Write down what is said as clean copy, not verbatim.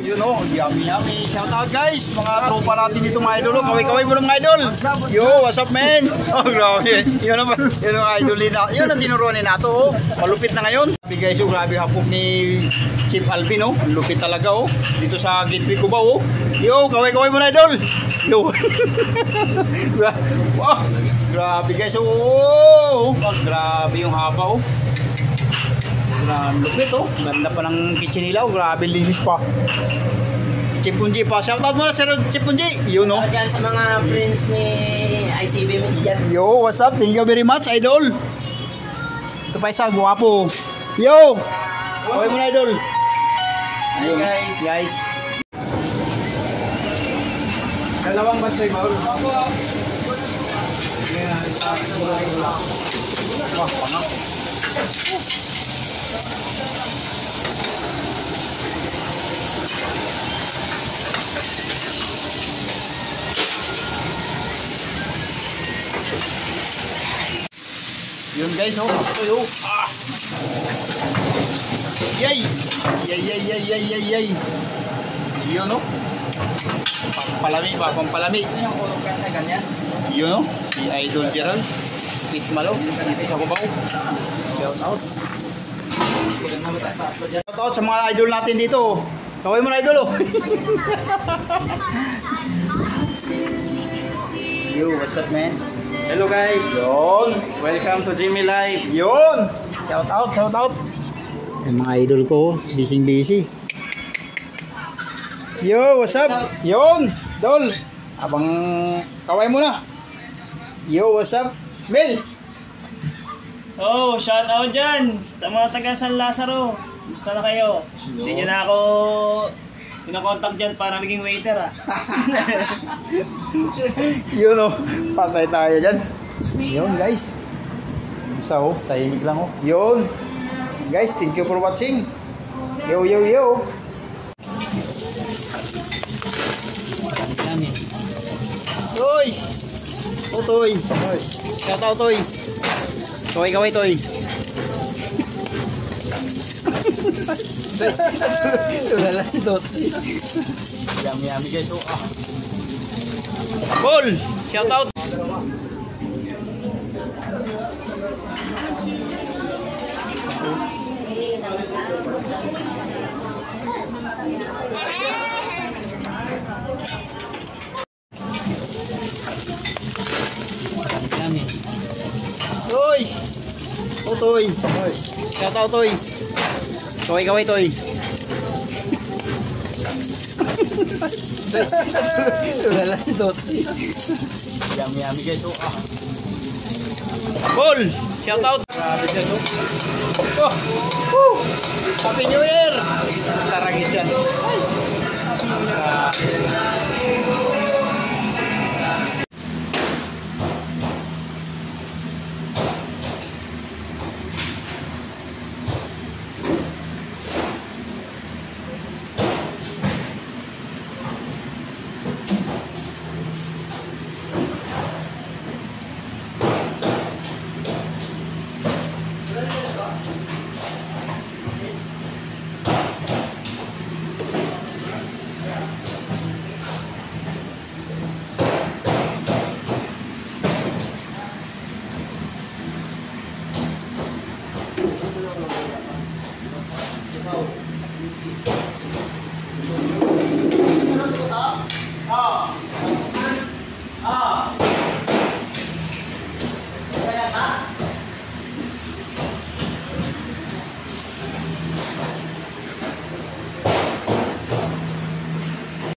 Yun o, yummy yummy. Shout out guys, mga tropa natin dito mga idol. Kaway-kaway mo ng mga idol. Yo, what's up man? Oh grabe, yun ang idol nila. Yun ang tinuruan nato. Malupit na ngayon. Sabi guys, grabe hapok ni Chief Alvin oh. Lupit talaga oh. Dito sa Gateway Cubao oh. Yo, kaway-kaway mo na idol. Yo. Wow, grabe guys oh. Grabe yung haba oh. Lupit oh. Ganda pa ng kitchen nila oh. Grabe linis pa. Chipunji pa. Shoutout mo na Sir Chipunji. Yun no. Dyan sa mga friends ni ICB Mix dyan. Yo, what's up? Thank you very much, idol. Ito pa isa, guwapo. Yo! Okay mo na, idol. Hi guys. Guys. Dalawang batsoy baul. Wah, panak. Yun guys oh, ito yun. Ah. Yay! Yay! Yun oh. Pampalami pa, pampalami. Ito yung kulong kaya ganyan. Yun oh, si Idol Gerald. Pit Malo, dito sa Cubao. Shout out. Shout out sa mga idol natin dito. Kaway mo na idol oh. Yo, what's up man? Hello guys. Yun. Welcome to Jimmy Live. Yun. Shout out. Yung mga idol ko, busy. Yo, what's up? Yun. Dol. Abang kaway mo na. Yo, what's up? Mel. Oh, shout out dyan sa mga taga San Lazaro. Gusto na kayo? Hindi nyo na ako pinakontak dyan para maging waiter ah. Yun o, patay tayo dyan. Yun guys. Isa o, tahimik lang o. Yun. Guys, thank you for watching. Yo. Toy! Oh, Toy! Shout out, Toy! Kaway, Toy! Wala si Toy. Yummy guys. Oh, ah. Ball! Shout out! Toy! Oh, Toy! Shout out, Toy! Kaway, Toy! Wala si Toy. Yummy guys. Oh, ah. Ball! Shout out! Grabe guys. Oh! Happy New Year! Taragis yan.